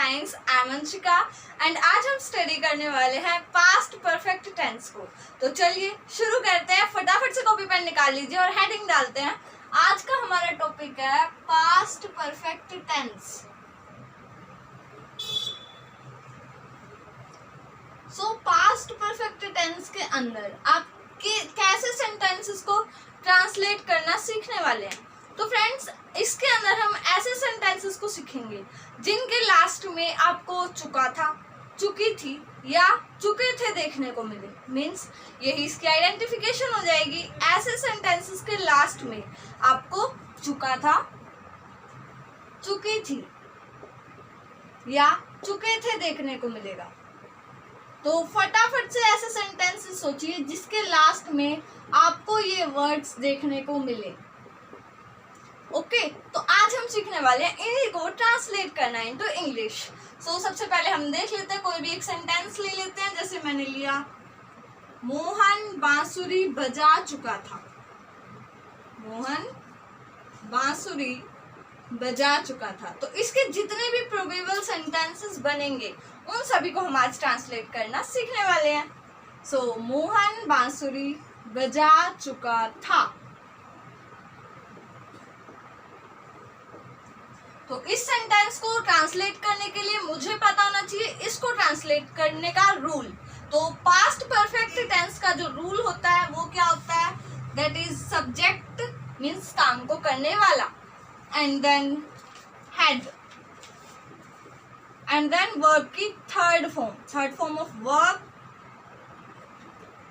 Science. I am Anshika and आज हम study करने वाले हैं पास्ट परफेक्ट टेंस को। तो चलिए शुरू करते हैं। फटाफट से कॉपी पेन निकाल लीजिए और हेडिंग डालते हैं। आज का हमारा टॉपिक है past perfect tense. So past perfect tense के अंदर आप कैसे सेंटेंसेस को ट्रांसलेट करना सीखने वाले हैं। तो फ्रेंड्स, इसके अंदर हम ऐसे सेंटेंसेस को सीखेंगे जिनके लास्ट में आपको चुका था, चुकी थी या चुके थे देखने को मिले। मीन्स यही इसकी आइडेंटिफिकेशन हो जाएगी। ऐसे सेंटेंसेस के लास्ट में आपको चुका था, चुकी थी या चुके थे देखने को मिलेगा। तो फटाफट से ऐसे सेंटेंसेस सोचिए जिसके लास्ट में आपको ये वर्ड्स देखने को मिले। ओके, तो आज हम सीखने वाले हैं इन्हीं को ट्रांसलेट करना इनटू इंग्लिश। सो सबसे पहले हम देख लेते हैं, कोई भी एक सेंटेंस ले लेते हैं। जैसे मैंने लिया, मोहन बांसुरी बजा चुका था। मोहन बांसुरी बजा चुका था। तो इसके जितने भी प्रोबेबल सेंटेंसेस बनेंगे उन सभी को हम आज ट्रांसलेट करना सीखने वाले हैं। सो मोहन बांसुरी बजा चुका था। तो इस सेंटेंस को ट्रांसलेट करने के लिए मुझे पता होना चाहिए इसको ट्रांसलेट करने का रूल। तो पास्ट परफेक्ट टेंस का जो रूल होता है वो क्या होता है? दैट इज सब्जेक्ट मीन्स काम को करने वाला, and then head, and then verb की third form of verb,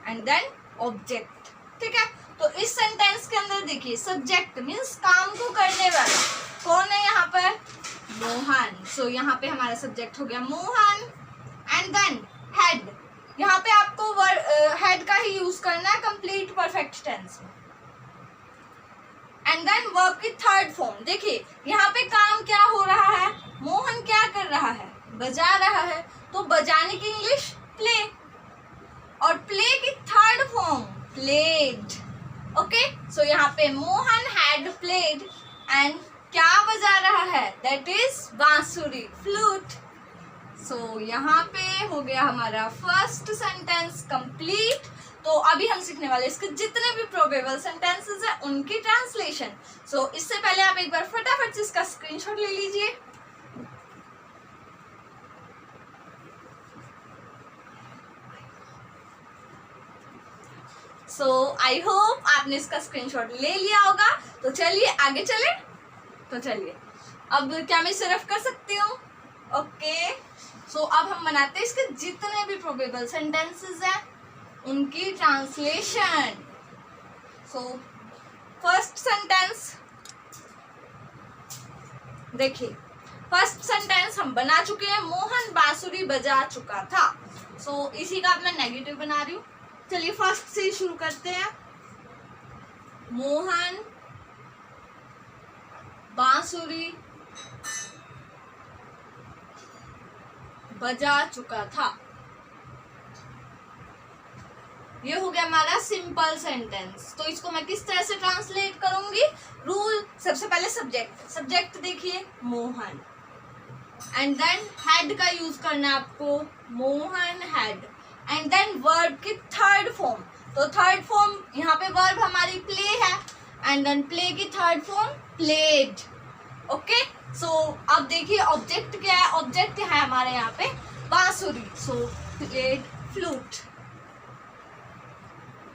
and then object. ठीक है, तो इस सेंटेंस के अंदर देखिए, सब्जेक्ट मीन्स काम को करने वाला कौन है यहाँ पर? मोहन। सो यहाँ पे हमारा सब्जेक्ट हो गया मोहन, एंड देन हेड। यहाँ पे आपको हेड का ही यूज करना है कंप्लीट परफेक्ट टेंस में। एंड देन वर्ब की थर्ड फॉर्म। देखिए यहाँ पे काम क्या हो रहा है? मोहन क्या कर रहा है? बजा रहा है। तो बजाने की इंग्लिश प्ले, और प्ले की थर्ड फॉर्म प्लेड। ओके, सो यहाँ पे मोहन हैड प्लेड, एंड क्या बजा रहा है? दैट इज बांसुरी, फ्लूट। सो यहाँ पे हो गया हमारा फर्स्ट सेंटेंस कंप्लीट। तो अभी हम सीखने वाले इसके जितने भी प्रोबेबल सेंटेंसेस हैं उनकी ट्रांसलेशन। सो इससे पहले आप एक बार फटाफट से इसका स्क्रीनशॉट ले लीजिए। सो आई होप आपने इसका स्क्रीनशॉट ले लिया होगा। तो चलिए आगे चले। तो चलिए, अब क्या मैं इसे रफ कर सकती हूँ? ओके, सो अब हम बनाते हैं इसके जितने भी प्रोबेबल सेंटेंसेस हैं उनकी ट्रांसलेशन। सो फर्स्ट सेंटेंस देखिए, फर्स्ट सेंटेंस हम बना चुके हैं, मोहन बांसुरी बजा चुका था। सो इसी का अब मैं नेगेटिव बना रही हूँ। चलिए फर्स्ट से शुरू करते हैं। मोहन बांसुरी बजा चुका था। ये हो गया हमारा सिंपल सेंटेंस। तो इसको मैं किस तरह से ट्रांसलेट करूंगी? रूल, सबसे पहले सब्जेक्ट देखिए मोहन, एंड देन हेड का यूज करना है आपको, Mohan had, and then verb की थर्ड फॉर्म। तो थर्ड फॉर्म यहाँ पे वर्ब हमारी प्ले है, एंड देन प्ले की third form played. Okay, so अब देखिए ऑब्जेक्ट क्या है? ऑब्जेक्ट है हमारे यहाँ पे बांसुरी, सो प्लेड, फ्लूट।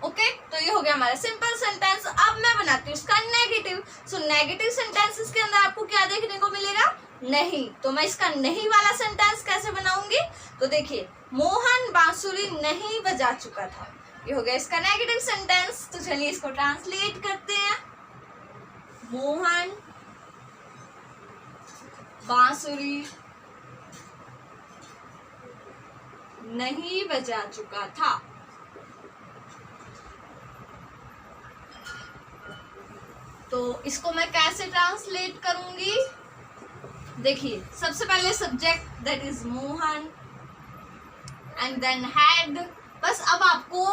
ओके, तो ये हो गया हमारा सिंपल सेंटेंस। अब मैं बनाती हूँ इसका नेगेटिव। सो नेगेटिव सेंटेंसेस के अंदर आपको क्या देखने को मिलेगा? नहीं। तो मैं इसका नहीं वाला सेंटेंस कैसे बनाऊंगी? तो देखिए, मोहन बांसुरी नहीं बजा चुका था। ये हो गया इसका नेगेटिव सेंटेंस। तो चलिए इसको ट्रांसलेट करते हैं। मोहन बांसुरी नहीं बजा चुका था। तो इसको मैं कैसे ट्रांसलेट करूंगी? देखिए, सबसे पहले subject that is Mohan, and then had. बस अब आपको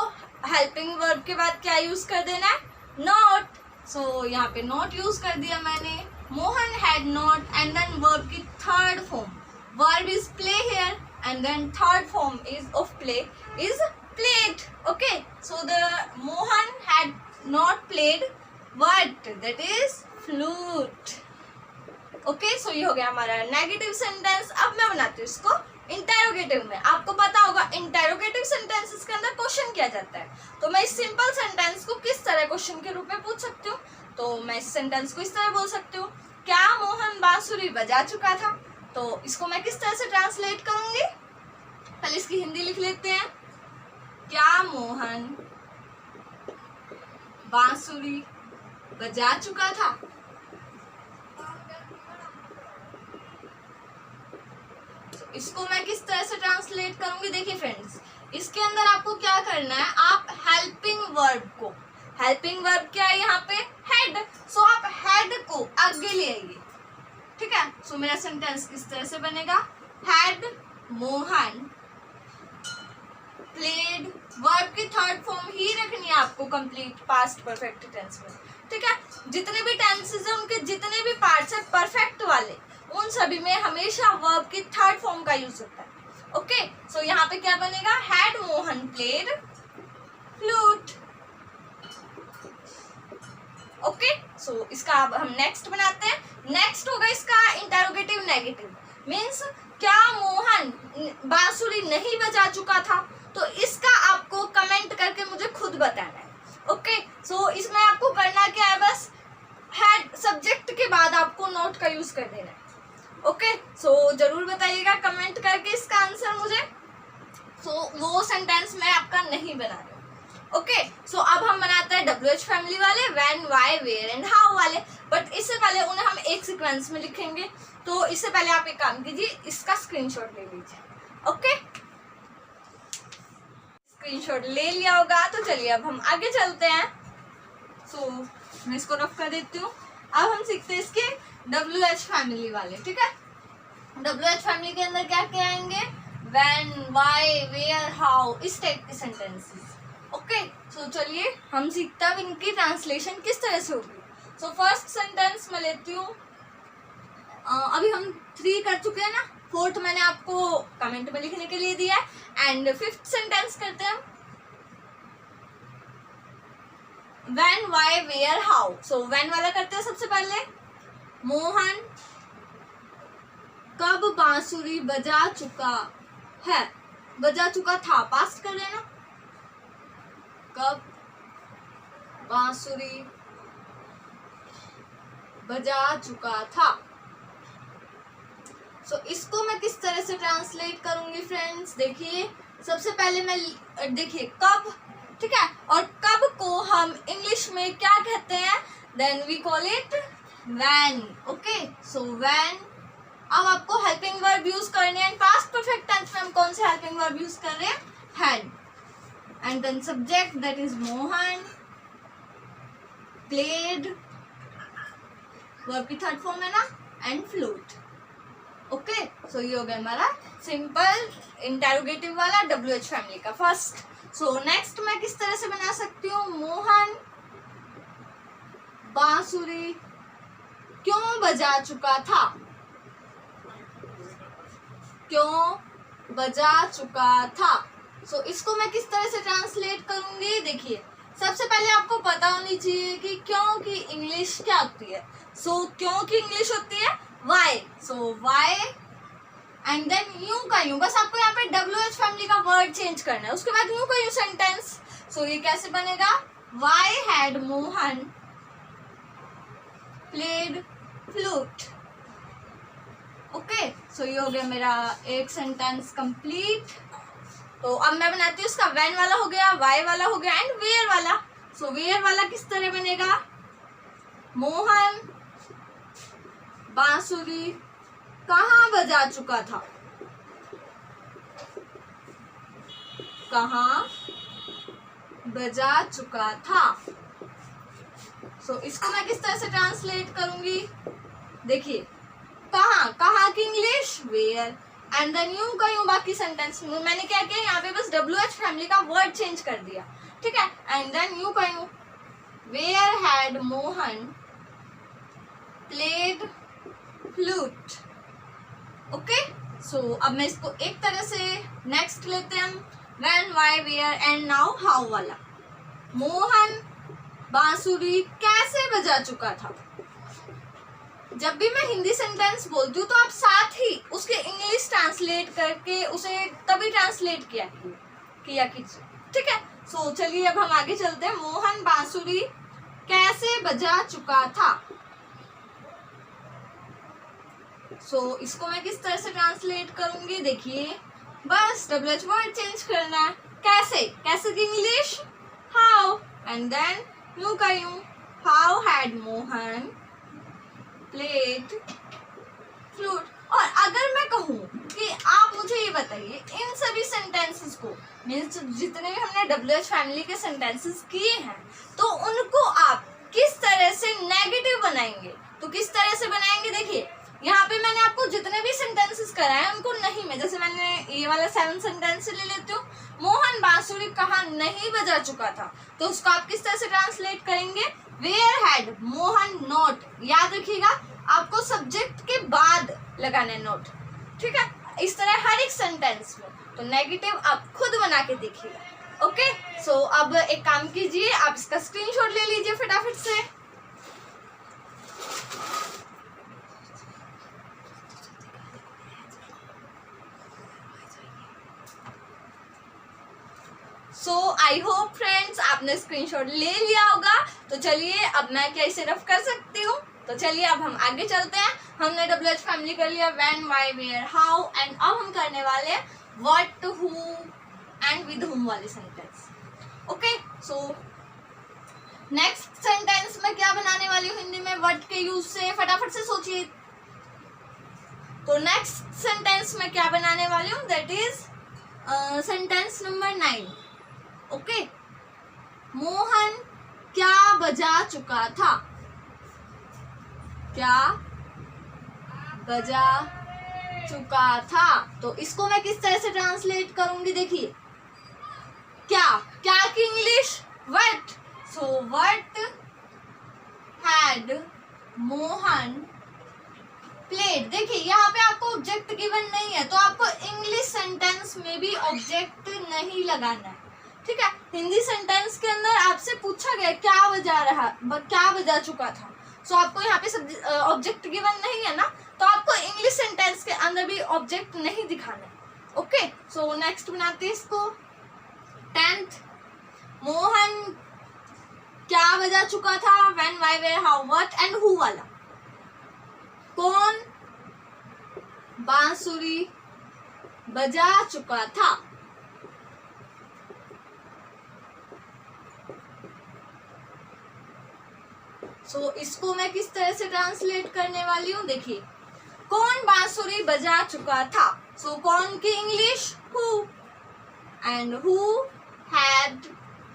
हेल्पिंग वर्ब के बाद क्या यूज कर देना है? नॉट। सो यहाँ पे नॉट यूज कर दिया मैंने। Mohan had not, and then verb की third form verb is play here, and then third form is of play is played. Okay, so the Mohan had not played what, that is flute. Okay, so ये हो गया हमारा negative sentence. अब मैं बनाती हूँ इसको इंटेरोगेटिव में। आपको पता होगा इंटेरोगेटिव सेंटेंसेस के अंदर क्वेश्चन किया जाता है, तो मैं इस सिंपल सेंटेंस को किस तरह क्वेश्चन के रूप में पूछ सकती हूँ। तो मैं इस सेंटेंस को इस तरह बोल सकती हूँ, क्या मोहन बांसुरी बजा चुका था। तो इसको मैं किस तरह से ट्रांसलेट करूंगी, पहले इसकी हिंदी लिख लेते हैं। क्या मोहन बांसुरी बजा चुका था। तो इसको मैं किस तरह से ट्रांसलेट करूंगी, देखिए फ्रेंड्स, इसके अंदर आपको क्या करना है, आप हेल्पिंग वर्ब को, हेल्पिंग वर्ब क्या है यहाँ पे, हेड। सो आप हेड को आगे ले आइए, ठीक है। सो मेरा सेंटेंस किस तरह से बनेगा, हैड मोहन प्लेड। वर्ब की थर्ड फॉर्म ही रखनी है आपको कंप्लीट पास्ट परफेक्ट टेंस में, ठीक है। जितने भी टेंसेस है उनके जितने भी पार्ट्स है परफेक्ट वाले, उन सभी में हमेशा वर्ब की थर्ड फॉर्म का यूज होता है। ओके, सो यहाँ पे क्या बनेगा, had Mohan played flute. Okay, so इसका अब हम नेक्स्ट बनाते हैं। नेक्स्ट होगा इसका इंटेरोगेटिव नेगेटिव, मीन्स क्या मोहन बांसुरी नहीं बजा चुका था। तो इसका आपको कमेंट करके मुझे खुद बताना है। ओके, सो इसमें आपको करना क्या है, बस हैड सब्जेक्ट के बाद आपको नोट का यूज कर देना है। ओके, सो जरूर बताइएगा कमेंट करके इसका आंसर मुझे। सो वो सेंटेंस मैं आपका नहीं बना रही हूँ। ओके, सो अब हम बनाते हैं WH फैमिली वाले, when, why, where and how वाले। बट इससे पहले उन्हें हम एक सीक्वेंस में लिखेंगे, तो इससे पहले आप एक काम कीजिए, इसका स्क्रीनशॉट ले लीजिए। ओके, स्क्रीनशॉट ले लिया होगा, तो चलिए अब हम आगे चलते हैं। सो मैं इसको रफ कर देती हूँ। अब हम सीखते हैं इसके WH फैमिली वाले, ठीक है। WH फैमिली के अंदर क्या क्या आएंगे, व्हेन, व्हाई, वेयर, हाउ, इस टाइप के सेंटेंसेस। ओके, सो चलिए हम सीखते हैं इनकी ट्रांसलेशन किस तरह से होगी। सो फर्स्ट सेंटेंस मैं लेती हूँ, अभी हम 3 कर चुके हैं ना, 4th मैंने आपको कमेंट में लिखने के लिए दिया है। एंड 5th सेंटेंस करते हैं when, why, where, how. So when वाला करते हैं सबसे पहले, मोहन कब बांसुरी बजा चुका है, बजा चुका था, पास्ट कर लेना, कब बांसुरी बजा चुका था। सो इसको मैं किस तरह से ट्रांसलेट करूंगी फ्रेंड्स, देखिए सबसे पहले मैं देखिए कब, ठीक है, और कब को हम इंग्लिश में क्या कहते हैं, then we call it when. Okay, so when. अब आपको हेल्पिंग वर्ब यूज करने हैं। पास्ट परफेक्ट टेंस में हम कौन से हेल्पिंग वर्ब यूज कर रहे हैं, had, and then subject that is Mohan played, verb की थर्ड फॉर्म है ना, एंड फ्लूट। ओके, सो ये हो गया हमारा सिंपल इंटेरोगेटिव वाला WH फैमिली का फर्स्ट। सो नेक्स्ट मैं किस तरह से बना सकती हूँ, मोहन बांसुरी क्यों बजा चुका था, क्यों बजा चुका था। सो इसको मैं किस तरह से ट्रांसलेट करूंगी, देखिए सबसे पहले आपको पता होनी चाहिए कि क्यों की इंग्लिश क्या होती है। सो क्यों की इंग्लिश होती है why. So why and then you का यू, बस आपको यहाँ पे WH फैमिली का वर्ड चेंज करना है, उसके बाद यू का यू सेंटेंस। सो ये कैसे बनेगा, why had Mohan played flute. Okay, so ये हो गया मेरा एक सेंटेंस कंप्लीट। तो अब मैं बनाती हूँ इसका व्हेन वाला हो गया, वाई वाला हो गया एंड वेयर वाला। सो वेयर वाला किस तरह बनेगा, मोहन बांसुरी कहाँ बजा चुका था, कहाँ बजा चुका था। सो इसको मैं किस तरह से ट्रांसलेट करूंगी, देखिए कहाँ, कहाँ की English where, and then you का यू, बाकी सेंटेंस मैंने क्या किया यहाँ पे बस WH फैमिली का वर्ड चेंज कर दिया, ठीक है, एंड देन यू का you, where had Mohan played flute. Okay, so अब मैं इसको एक तरह से नेक्स्ट लेते हैं हम, when, why, where and now how वाला। मोहन बांसुरी कैसे बजा चुका था। जब भी मैं हिंदी सेंटेंस बोलती हूँ तो आप साथ ही उसके इंग्लिश ट्रांसलेट करके उसे तभी ट्रांसलेट किया कीजिए, ठीक है। चलिए अब हम आगे चलते हैं। मोहन बांसुरी कैसे बजा चुका था। इसको मैं किस तरह से ट्रांसलेट करूंगी, देखिए बस WH वर्ड चेंज करना है। कैसे की इंग्लिश हाउ, एंड देन यूं का यूं, how had Mohan played flute. और अगर मैं कहूँ कि आप मुझे ये बताइए इन सभी सेंटेंसेस को, मीन्स जितने भी हमने WH फैमिली के सेंटेंसेस किए हैं, तो उनको आप किस तरह से नेगेटिव बनाएंगे। तो किस तरह से बनाएंगे, देखिए यहाँ पे मैंने आपको जितने भी सेंटेंसेस कराए हैं उनको नहीं में, जैसे मैंने ये वाला 7 सेंटेंस ले लेती हूँ। मोहन बांसुरी कहाँ नहीं बजा चुका था, तो उसको आप किस तरह से ट्रांसलेट करेंगे, वेयर हैड मोहन नॉट। याद रखिएगा आपको सब्जेक्ट के बाद लगाना है नोट, ठीक है। इस तरह हर एक सेंटेंस में, तो नेगेटिव आप खुद बना के देखिएगा। ओके, अब एक काम कीजिए, आप इसका स्क्रीनशॉट ले लीजिए फटाफट से। आई होप फ्रेंड्स आपने स्क्रीनशॉट ले लिया होगा। तो चलिए अब मैं क्या इसे रफ कर सकती हूँ, तो चलिए अब हम आगे चलते हैं। हमने WH फैमिली कर लिया, when, why, where, how, and अब हम करने वाले हैं what, who and with whom वाले सेंटेंस। ओके, नेक्स्ट सेंटेंस में क्या बनाने वाली हूँ हिंदी में व्हाट के यूज से, फटाफट से सोचिए। तो नेक्स्ट सेंटेंस में क्या बनाने वाली हूँ, that is sentence number 9। Okay, Mohan क्या बजा चुका था। क्या बजा चुका था, तो इसको मैं किस तरह से ट्रांसलेट करूंगी, देखिए क्या की English what. What had Mohan played. देखिए यहाँ पे आपको ऑब्जेक्ट गिवन नहीं है, तो आपको इंग्लिश सेंटेंस में भी ऑब्जेक्ट नहीं लगाना है, ठीक है। हिंदी सेंटेंस के अंदर आपसे पूछा गया क्या बजा चुका था, आपको यहाँ पे ऑब्जेक्ट गिवन नहीं है ना, तो आपको इंग्लिश सेंटेंस के अंदर भी ऑब्जेक्ट नहीं दिखाना है। ओके, नेक्स्ट बनाते हैं इसको 10th। मोहन क्या बजा चुका था, when, why, where, how, what and who वाला। कौन बांसुरी बजा चुका था। इसको मैं किस तरह से ट्रांसलेट करने वाली हूँ, देखिए कौन बांसुरी बजा चुका था। कौन की English who, and who had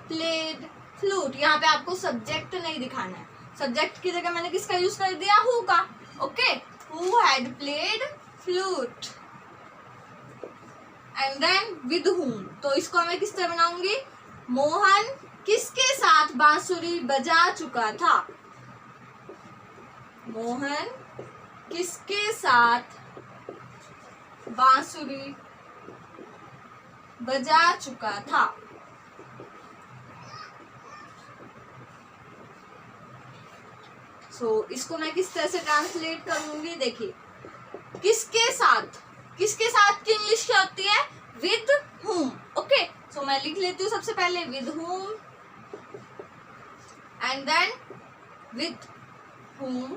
played flute. यहाँ पे आपको सब्जेक्ट नहीं दिखाना है, सब्जेक्ट की जगह मैंने किसका यूज कर दिया, हु का। Okay, who had played flute, and then with whom. तो इसको मैं किस तरह बनाऊंगी, मोहन किसके साथ बांसुरी बजा चुका था। मोहन किसके साथ बांसुरी बजा चुका था। इसको मैं किस तरह से ट्रांसलेट करूंगी, देखिए किसके साथ की इंग्लिश क्या होती है, विद हुम। ओके, मैं लिख लेती हूँ सबसे पहले with whom, and then with whom,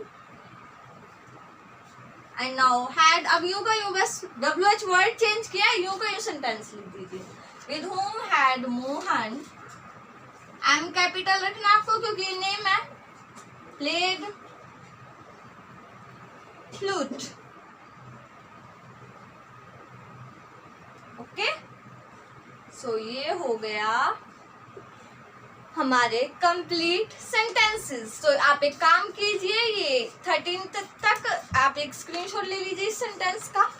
and now had. अब यूं का यूं, बस WH वर्ड चेंज किया, यूं का यूं सेंटेंस लिख दीजिए, with whom had Mohan, M capital रखना आपको क्योंकि ये नेम है, प्लेड फ्लूट। ओके, ये हो गया हमारे कंप्लीट सेंटेंसेस। तो आप एक काम कीजिए, ये 13th तक आप एक स्क्रीनशॉट ले लीजिए इस सेंटेंस का।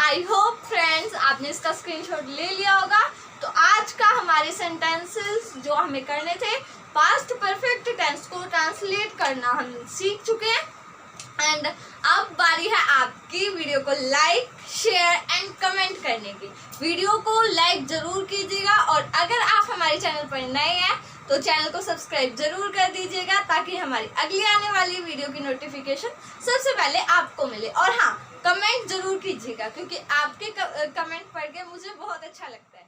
आई होप फ्रेंड्स आपने इसका स्क्रीनशॉट ले लिया होगा। तो आज का हमारे सेंटेंसेस जो हमें करने थे, पास्ट परफेक्ट टेंस को ट्रांसलेट करना हम सीख चुके हैं। एंड अब बारी है आपकी वीडियो को लाइक, शेयर एंड कमेंट करने की। वीडियो को लाइक जरूर कीजिएगा और अगर आप हमारे चैनल पर नए हैं तो चैनल को सब्सक्राइब जरूर कर दीजिएगा ताकि हमारी अगली आने वाली वीडियो की नोटिफिकेशन सबसे पहले आपको मिले। और हाँ, कमेंट जरूर कीजिएगा क्योंकि आपके कमेंट पढ़ के मुझे बहुत अच्छा लगता है।